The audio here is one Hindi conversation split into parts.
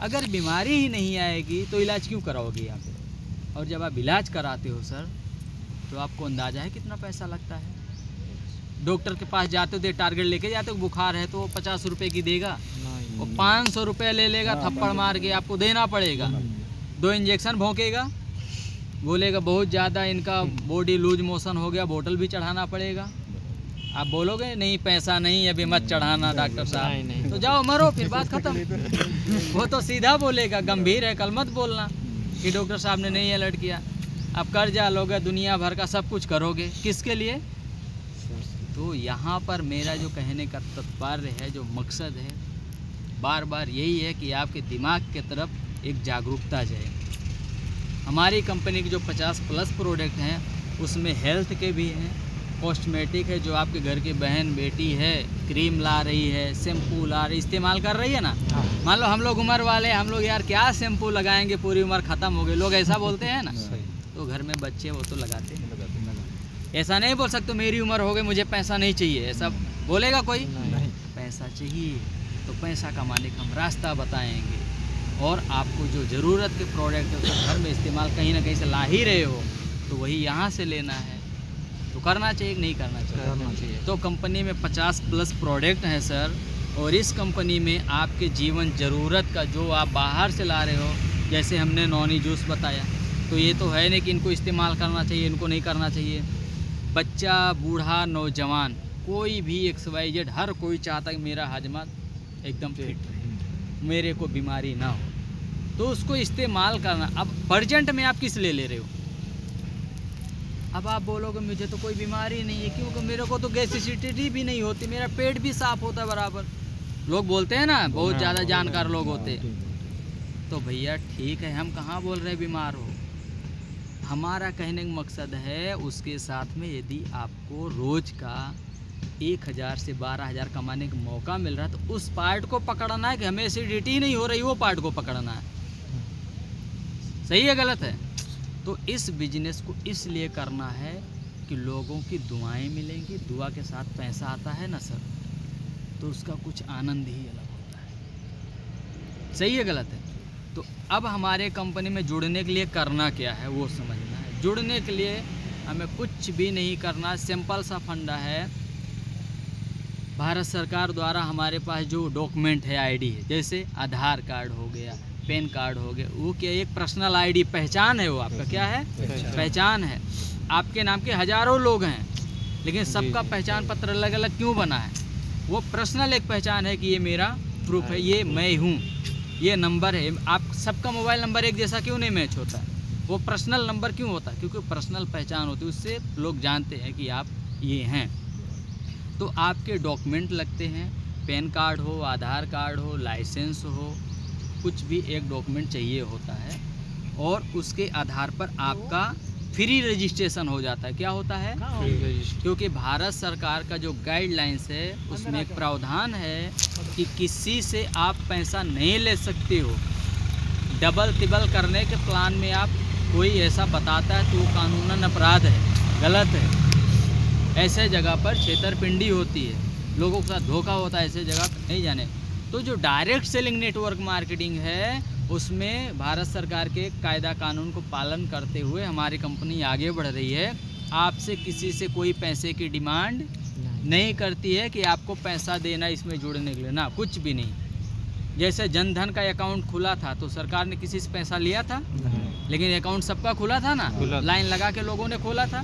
अगर बीमारी ही नहीं आएगी तो इलाज क्यों कराओगे यहाँ पे? और जब आप इलाज कराते हो सर तो आपको अंदाज़ा है कितना पैसा लगता है? डॉक्टर के पास जाते हो, टारगेट लेके जाते हो, बुखार है तो 50 रुपये की देगा, वो 500 रुपये ले लेगा, थप्पड़ मार के आपको देना पड़ेगा। 2 इंजेक्शन भोंकेगा, बोलेगा बहुत ज़्यादा इनका बॉडी लूज मोशन हो गया, बोतल भी चढ़ाना पड़ेगा। आप बोलोगे नहीं पैसा नहीं अभी मत चढ़ाना डॉक्टर साहब, तो जाओ मरो, फिर बात ख़त्म। वो तो सीधा बोलेगा, गंभीर है कल मत बोलना कि डॉक्टर साहब ने नहीं अलर्ट किया। अब कर्जा लोगे, दुनिया भर का सब कुछ करोगे, किसके लिए? तो यहाँ पर मेरा जो कहने का तात्पर्य है, जो मकसद है, बार बार यही है कि आपके दिमाग की तरफ एक जागरूकता जाए। हमारी कंपनी के जो 50+ प्रोडक्ट हैं उसमें हेल्थ के भी हैं, कॉस्मेटिक है, जो आपके घर की बहन बेटी है क्रीम ला रही है, शैम्पू ला रही, इस्तेमाल कर रही है ना। मान लो हम लोग उम्र वाले, हम लोग यार क्या शैम्पू लगाएंगे, पूरी उम्र ख़त्म हो गई, लोग ऐसा बोलते हैं ना। तो घर में बच्चे वो तो लगाते हैं, ऐसा नहीं बोल सकते मेरी उम्र हो गई मुझे पैसा नहीं चाहिए, ऐसा बोलेगा कोई? नहीं। पैसा चाहिए तो पैसा कमाने का हम रास्ता बताएंगे, और आपको जो ज़रूरत के प्रोडक्ट है उसको घर में इस्तेमाल कहीं ना कहीं से ला ही रहे हो तो वही यहाँ से लेना है। तो करना चाहिए कि नहीं करना चाहिए? तो कंपनी में 50+ प्रोडक्ट हैं सर, और इस कंपनी में आपके जीवन ज़रूरत का जो आप बाहर से ला रहे हो, जैसे हमने नॉनी जूस बताया, तो ये तो है नहीं कि इनको इस्तेमाल करना चाहिए, इनको नहीं करना चाहिए। बच्चा, बूढ़ा, नौजवान, कोई भी XYZ, हर कोई चाहता है कि मेरा हाजमा एकदम फिट रहे, मेरे को बीमारी ना हो, तो उसको इस्तेमाल करना। अब प्रेजेंट में आप किस ले ले रहे हो? अब आप बोलोगे मुझे तो कोई बीमारी नहीं है, क्योंकि मेरे को तो गैसिडिटी भी नहीं होती, मेरा पेट भी साफ होता है बराबर। लोग बोलते हैं ना, बहुत ज़्यादा जानकार लोग होते हैं। तो भैया ठीक है, हम कहाँ बोल रहे हैं बीमार हो, हमारा कहने का मकसद है उसके साथ में यदि आपको रोज़ का 1000 से 12,000 कमाने का मौका मिल रहा है तो उस पार्ट को पकड़ना है कि हमें एसिडिटी नहीं हो रही, वो पार्ट को पकड़ना है। सही है गलत है? तो इस बिजनेस को इसलिए करना है कि लोगों की दुआएं मिलेंगी, दुआ के साथ पैसा आता है ना सर, तो उसका कुछ आनंद ही अलग होता है। सही है गलत है? तो अब हमारे कंपनी में जुड़ने के लिए करना क्या है वो समझना है। जुड़ने के लिए हमें कुछ भी नहीं करना, सिंपल सा फंडा है। भारत सरकार द्वारा हमारे पास जो डॉक्यूमेंट है, आईडी है, जैसे आधार कार्ड हो गया, पैन कार्ड हो गया, वो क्या एक पर्सनल आईडी, पहचान है, वो आपका क्या है? पहचान है। आपके नाम के हज़ारों लोग हैं, लेकिन सबका पहचान पत्र अलग अलग क्यों बना है? वो पर्सनल एक पहचान है कि ये मेरा प्रूफ है, ये मैं हूँ, ये नंबर है। आप सबका मोबाइल नंबर एक जैसा क्यों नहीं मैच होता है? वो पर्सनल नंबर क्यों होता है? क्योंकि पर्सनल पहचान होती है, उससे लोग जानते हैं कि आप ये हैं। तो आपके डॉक्यूमेंट लगते हैं, पैन कार्ड हो, आधार कार्ड हो, लाइसेंस हो, कुछ भी एक डॉक्यूमेंट चाहिए होता है, और उसके आधार पर आपका फ्री रजिस्ट्रेशन हो जाता है। क्या होता है? Free registration. क्योंकि भारत सरकार का जो गाइडलाइंस है उसमें एक प्रावधान है कि किसी से आप पैसा नहीं ले सकते हो। डबल तिबल करने के प्लान में आप कोई ऐसा बताता है तो वो कानूनन अपराध है, गलत है। ऐसे जगह पर छेतरपिंडी होती है, लोगों के साथ धोखा होता है, ऐसे जगह पर नहीं जाने। तो जो डायरेक्ट सेलिंग नेटवर्क मार्केटिंग है उसमें भारत सरकार के कायदा कानून को पालन करते हुए हमारी कंपनी आगे बढ़ रही है। आपसे किसी से कोई पैसे की डिमांड नहीं करती है कि आपको पैसा देना इसमें जुड़ने के लिए, ना, कुछ भी नहीं। जैसे जनधन का अकाउंट खुला था तो सरकार ने किसी से पैसा लिया था? लेकिन अकाउंट सबका खुला था ना, लाइन लगा के लोगों ने खोला था।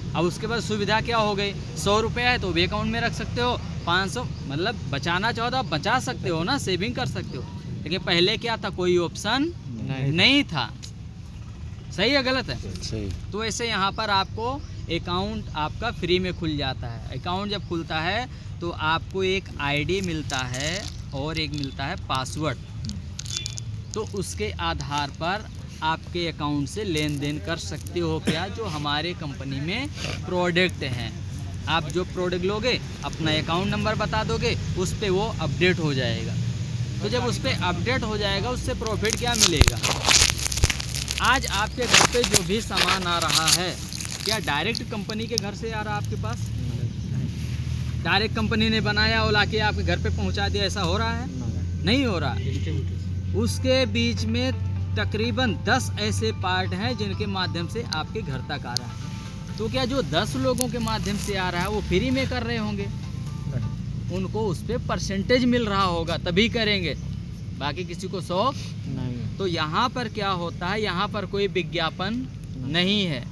अब उसके बाद सुविधा क्या हो गई, 100 रुपया है तो भी अकाउंट में रख सकते हो, 500 मतलब बचाना चाहो तो आप बचा सकते हो ना, सेविंग कर सकते हो। लेकिन पहले क्या था, कोई ऑप्शन नहीं था। सही है गलत है? सही। तो ऐसे यहाँ पर आपको अकाउंट आपका फ्री में खुल जाता है। अकाउंट जब खुलता है तो आपको एक आईडी मिलता है और एक मिलता है पासवर्ड। तो उसके आधार पर आपके अकाउंट से लेन देन कर सकते हो। क्या? जो हमारे कंपनी में प्रोडक्ट हैं, आप जो प्रोडक्ट लोगे अपना अकाउंट नंबर बता दोगे, उस पर वो अपडेट हो जाएगा। तो जब उस पर अपडेट हो जाएगा उससे प्रॉफिट क्या मिलेगा? आज आपके घर पे जो भी सामान आ रहा है, क्या डायरेक्ट कंपनी के घर से आ रहा है आपके पास? डायरेक्ट कंपनी ने बनाया और लाके आपके घर पे पहुंचा दिया, ऐसा हो रहा है? नहीं हो रहा। उसके बीच में तकरीबन 10 ऐसे पार्ट हैं जिनके माध्यम से आपके घर तक आ रहा है। तो क्या जो 10 लोगों के माध्यम से आ रहा है वो फ्री में कर रहे होंगे? उनको उस पर परसेंटेज मिल रहा होगा तभी करेंगे, बाकी किसी को शौक नहीं। तो यहाँ पर क्या होता है, यहाँ पर कोई विज्ञापन नहीं है,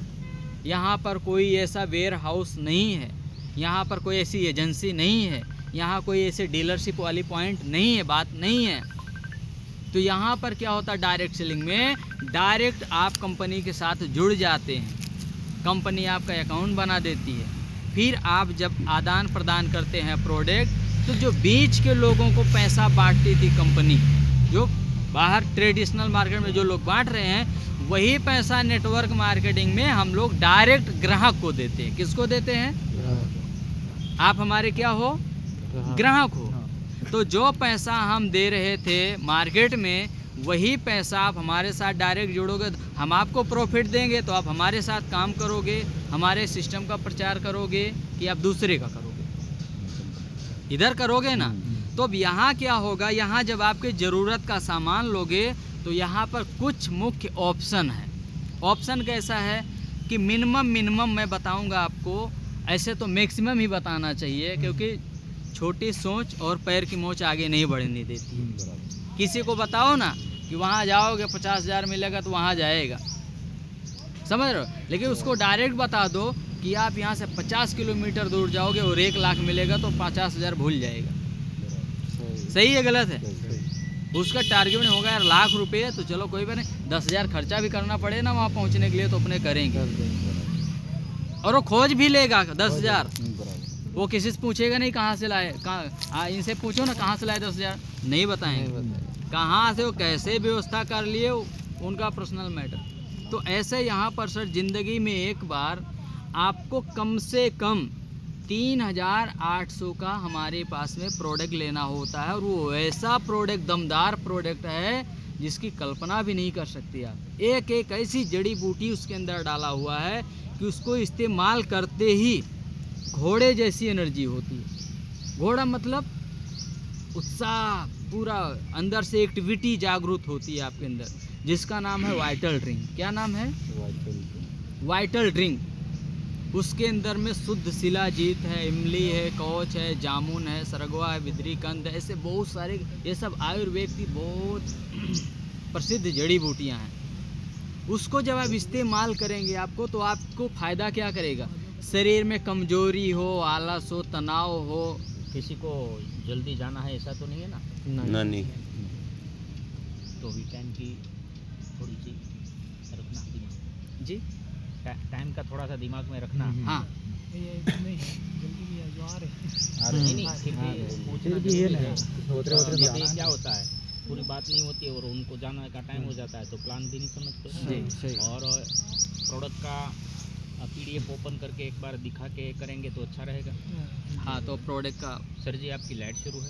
यहाँ पर कोई ऐसा वेयर हाउस नहीं है, यहाँ पर कोई ऐसी एजेंसी नहीं है, यहाँ कोई ऐसे डीलरशिप वाली पॉइंट नहीं है, बात नहीं है। तो यहाँ पर क्या होता है, डायरेक्ट सेलिंग में डायरेक्ट आप कंपनी के साथ जुड़ जाते हैं, कंपनी आपका अकाउंट बना देती है, फिर आप जब आदान प्रदान करते हैं प्रोडक्ट, तो जो बीच के लोगों को पैसा बांटती थी कंपनी, जो बाहर ट्रेडिशनल मार्केट में जो लोग बांट रहे हैं, वही पैसा नेटवर्क मार्केटिंग में हम लोग डायरेक्ट ग्राहक को देते हैं। किसको देते हैं? आप हमारे क्या हो? ग्राहक हो। तो जो पैसा हम दे रहे थे मार्केट में, वही पैसा आप हमारे साथ डायरेक्ट जोड़ोगे, हम आपको प्रॉफिट देंगे, तो आप हमारे साथ काम करोगे, हमारे सिस्टम का प्रचार करोगे कि आप दूसरे का करोगे, इधर करोगे ना। तो अब यहाँ क्या होगा, यहाँ जब आपके ज़रूरत का सामान लोगे तो यहाँ पर कुछ मुख्य ऑप्शन है। ऑप्शन कैसा है कि मिनिमम मैं बताऊँगा आपको, ऐसे तो मैक्सिमम ही बताना चाहिए, क्योंकि छोटी सोच और पैर की मोच आगे नहीं बढ़ने देती। किसी को बताओ ना कि वहाँ जाओगे 50,000 मिलेगा तो वहाँ जाएगा, समझ रहे हो, लेकिन उसको डायरेक्ट बता दो कि आप यहाँ से 50 किलोमीटर दूर जाओगे और 1 लाख मिलेगा तो 50,000 भूल जाएगा। सही है गलत है? उसका टारगेट नहीं होगा यार लाख रुपये, तो चलो कोई बात नहीं, 10,000 खर्चा भी करना पड़े ना वहाँ पहुँचने के लिए, तो अपने करेंगे, और वो खोज भी लेगा 10,000। वो किसी से पूछेगा नहीं कहाँ से लाए, कहाँ, इनसे पूछो ना कहाँ से लाए 10,000, नहीं बताएंगे। कहाँ से वो कैसे व्यवस्था कर लिए, उनका पर्सनल मैटर। तो ऐसे यहाँ पर सर ज़िंदगी में एक बार आपको कम से कम 3,800 का हमारे पास में प्रोडक्ट लेना होता है, और वो ऐसा प्रोडक्ट, दमदार प्रोडक्ट है जिसकी कल्पना भी नहीं कर सकती आप। एक एक ऐसी जड़ी बूटी उसके अंदर डाला हुआ है कि उसको इस्तेमाल करते ही घोड़े जैसी एनर्जी होती है। घोड़ा मतलब उत्साह, पूरा अंदर से एक्टिविटी जागरूक होती है आपके अंदर, जिसका नाम है वाइटल ड्रिंक। क्या नाम है? Vital drink. उसके अंदर में शुद्ध शिलाजीत है, इमली है, कवच है, जामुन है, सरगवा है, बिद्रीकंद है, ऐसे बहुत सारे, ये सब आयुर्वेद की बहुत प्रसिद्ध जड़ी बूटियाँ हैं। उसको जब आप इस्तेमाल करेंगे आपको, तो आपको फ़ायदा क्या करेगा? शरीर में कमजोरी हो, आलस हो, तनाव हो, किसी को जल्दी जाना है ऐसा तो नहीं है ना? नहीं। तो वीकेंड की थोड़ी सी रखना दिमाग जी, टाइम का थोड़ा सा दिमाग में रखना। हाँ, नहीं, फिर भी पूछना जरूरी है। जैसे क्या होता है, पूरी बात नहीं होती है और उनको जाने का टाइम हो जाता है, तो प्लान भी नहीं समझते। और प्रोडक्ट का PDF ओपन करके एक बार दिखा के करेंगे तो अच्छा रहेगा। हाँ, तो प्रोडक्ट का सर जी आपकी लाइट शुरू है।